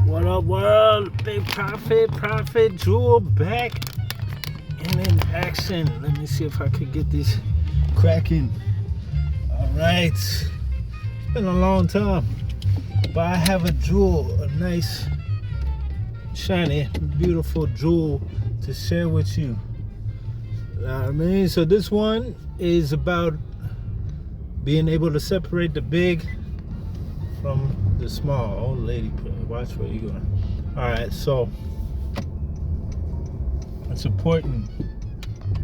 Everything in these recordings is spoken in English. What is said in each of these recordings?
What up, world? Big Prophet Jewel back and in action. Let me see if I can get this cracking. All right. It's been a long time, but I have a jewel, a nice, shiny, beautiful jewel to share with you. You know what I mean? So this one is about being able to separate the big from the small. Old lady, watch where you going. All right, so it's important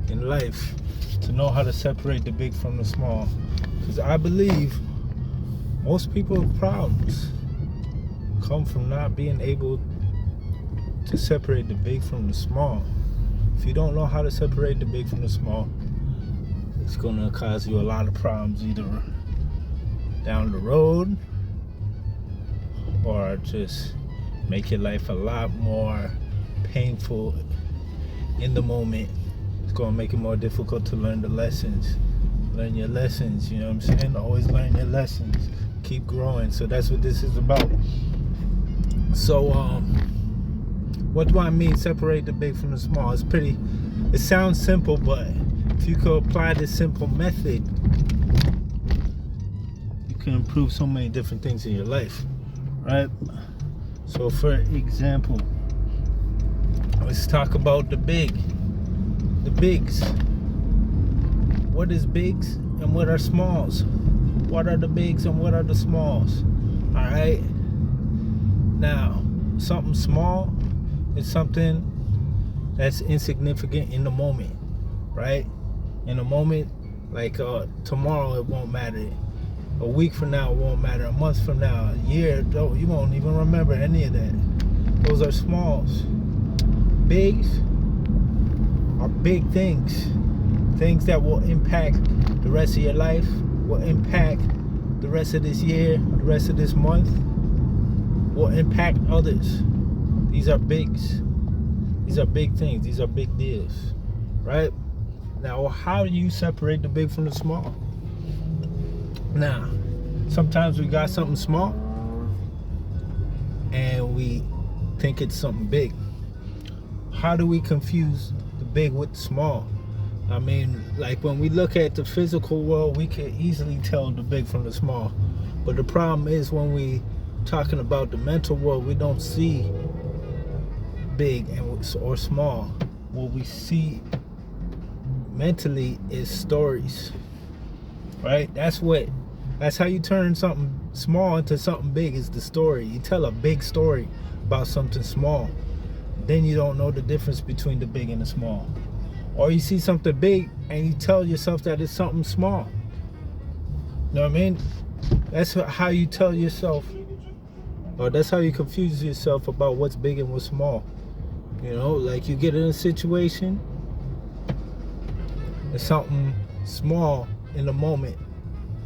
in life to know how to separate the big from the small, because I believe most people's problems come from not being able to separate the big from the small. If you don't know how to separate the big from the small, it's gonna cause you a lot of problems either down the road or just make your life a lot more painful in the moment. It's gonna make it more difficult to learn the lessons. Learn your lessons, you know what I'm saying? Always learn your lessons. Keep growing. So that's what this is about. So what do I mean separate the big from the small? It sounds simple, but if you could apply this simple method, you can improve so many different things in your life, right? So for example, let's talk about the bigs. What is bigs and what are smalls? What are the bigs and what are the smalls? All right. Now, something small is something that's insignificant in the moment, right? In a moment, like tomorrow, it won't matter. A week from now, it won't matter. A month from now, a year, you won't even remember any of that. Those are smalls. Bigs are big things. Things that will impact the rest of your life, will impact the rest of this year, the rest of this month, will impact others. These are bigs. These are big things. These are big deals, right? Now, how do you separate the big from the small? Now, sometimes we got something small and we think it's something big. How do we confuse the big with the small? I mean, like when we look at the physical world, we can easily tell the big from the small. But the problem is when we talking about the mental world, we don't see big or small. What we see mentally is stories, right? That's how you turn something small into something big, is the story. You tell a big story about something small, then you don't know the difference between the big and the small. Or you see something big and you tell yourself that it's something small. You know what I mean? That's how you tell yourself, or that's how you confuse yourself about what's big and what's small. You know, like you get in a situation, it's something small in the moment,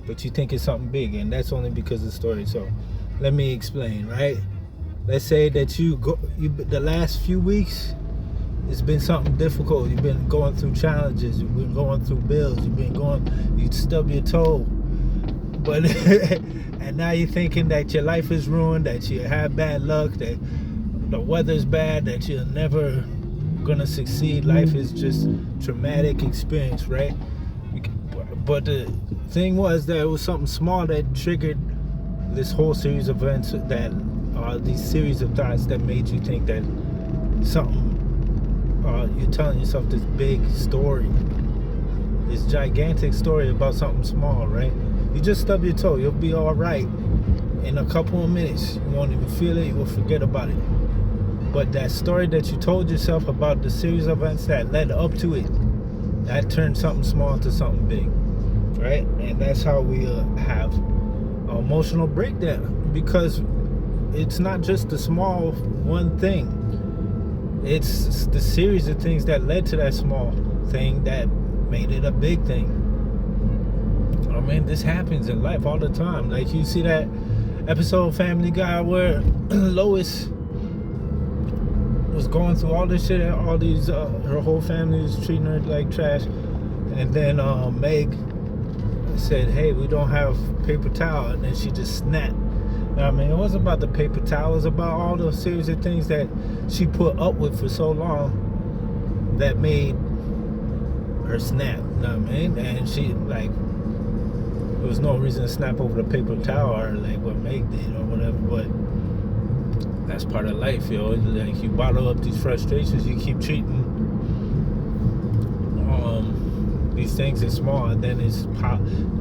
but you think it's something big, and that's only because of the story. So let me explain, right? Let's say that the last few weeks, it's been something difficult. You've been going through challenges. You've been going through bills. You stub your toe. But, and now you're thinking that your life is ruined, that you have bad luck, that the weather's bad, that you're never gonna succeed. Life is just traumatic experience, right? But the thing was that it was something small that triggered this whole series of events, that these series of thoughts that made you think that something, you're telling yourself this big story, this gigantic story about something small, right? You just stub your toe, you'll be all right in a couple of minutes. You won't even feel it, you will forget about it. But that story that you told yourself about the series of events that led up to it, that turned something small into something big, right? And that's how we have an emotional breakdown, because it's not just the small one thing. It's the series of things that led to that small thing that made it a big thing. I mean, this happens in life all the time. Like you see that episode of Family Guy where Lois was going through all this shit, and all these her whole family was treating her like trash, and then Meg said, hey, we don't have paper towel, and then she just snapped I mean, it wasn't about the paper towel. It was about all the series of things that she put up with for so long that made her snap. You know what I mean? And she, like, there was no reason to snap over the paper towel or like what Meg did or whatever, but that's part of life, yo. Like, you bottle up these frustrations, you keep treating these things as small, and then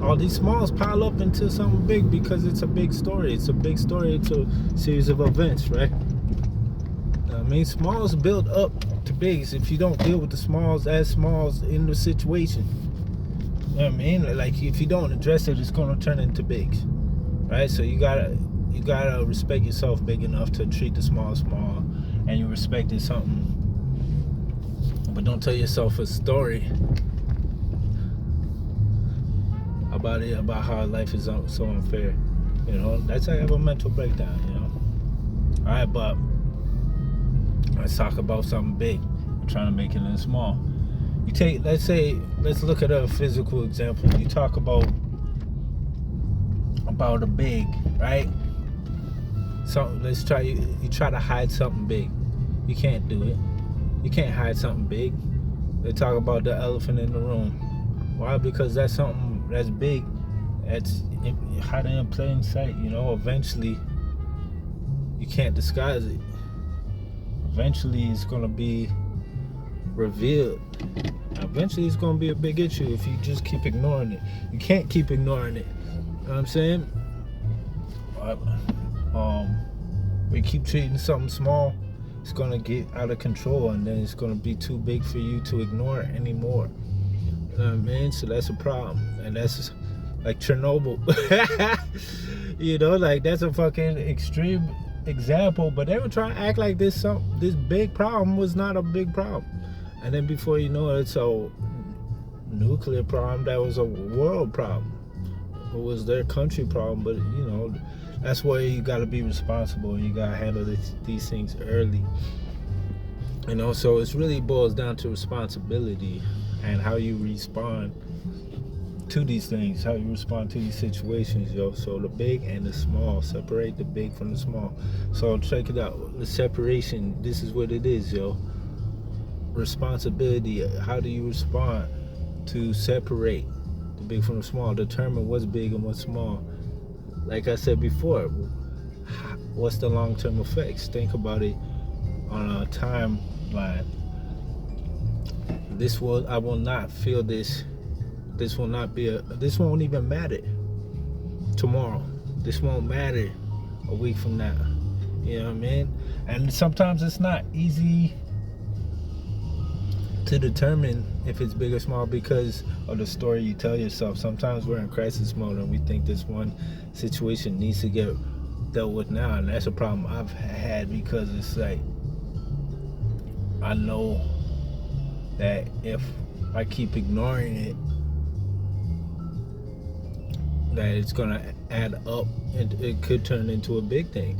all these smalls pile up into something big because it's a big story. It's a big story. It's a series of events, right? I mean, smalls build up to bigs if you don't deal with the smalls as smalls in the situation. You know what I mean? Like, if you don't address it, it's gonna turn into bigs, right? So you gotta respect yourself big enough to treat the small, and you respected something, but don't tell yourself a story about how life is so unfair. You know, that's how you have a mental breakdown. You know. All right, but let's talk about something big. I'm trying to make it in small. You take, let's look at a physical example. You talk about a big, right? So let's try, you try to hide something big. You can't do it. You can't hide something big. They talk about the elephant in the room. Why? Because that's something that's big, that's hiding in plain sight. You know, eventually you can't disguise it. Eventually it's gonna be revealed. Eventually it's gonna be a big issue if you just keep ignoring it. You can't keep ignoring it. You know what I'm saying? We keep treating something small, it's gonna get out of control, and then it's gonna be too big for you to ignore anymore. You know what I mean? So that's a problem, and that's like Chernobyl. You know, like, that's a fucking extreme example, but they were trying to act like this big problem was not a big problem, and then before you know it, it's a nuclear problem that was a world problem. It was their country problem, but you know, that's why you got to be responsible and you got to handle these things early. You know, so it really boils down to responsibility and how you respond to these things, how you respond to these situations, yo. So the big and the small, separate the big from the small. So check it out, the separation, this is what it is, yo. Responsibility, how do you respond to separate the big from the small? Determine what's big and what's small. Like I said before, what's the long-term effects? Think about it on a timeline. I will not feel this. This won't even matter tomorrow. This won't matter a week from now. You know what I mean? And sometimes it's not easy to determine if it's big or small because of the story you tell yourself. Sometimes we're in crisis mode and we think this one situation needs to get dealt with now, and that's a problem I've had, because it's like, I know that if I keep ignoring it, that it's gonna add up and it could turn into a big thing.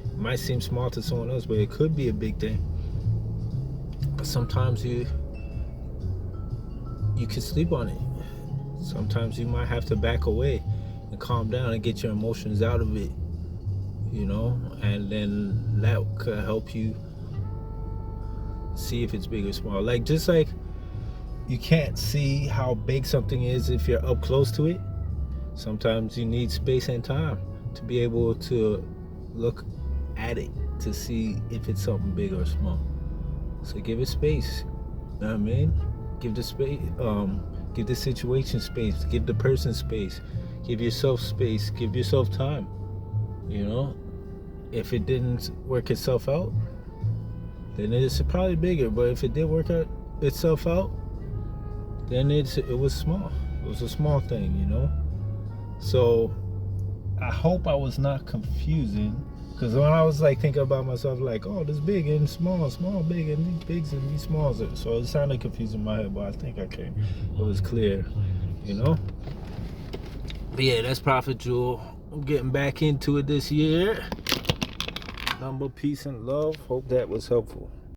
It might seem small to someone else, but it could be a big thing. But sometimes you can sleep on it. Sometimes you might have to back away and calm down and get your emotions out of it, you know, and then that could help you see if it's big or small. Like, just like you can't see how big something is if you're up close to it, sometimes you need space and time to be able to look at it to see if it's something big or small. So give it space. You know what I mean? Give the space, give the situation space, give the person space, give yourself space, give yourself time. You know, if it didn't work itself out, then it's probably bigger. But if it did work itself out, then it was small. It was a small thing, you know. So I hope I was not confusing, because when I was like thinking about myself, like, oh, this big and small, small, big, and these bigs and these smalls, so it sounded confusing in my head, but I think it was clear, you know. But yeah, that's Prophet Jewel. I'm getting back into it this year. Number, peace, and love. Hope that was helpful.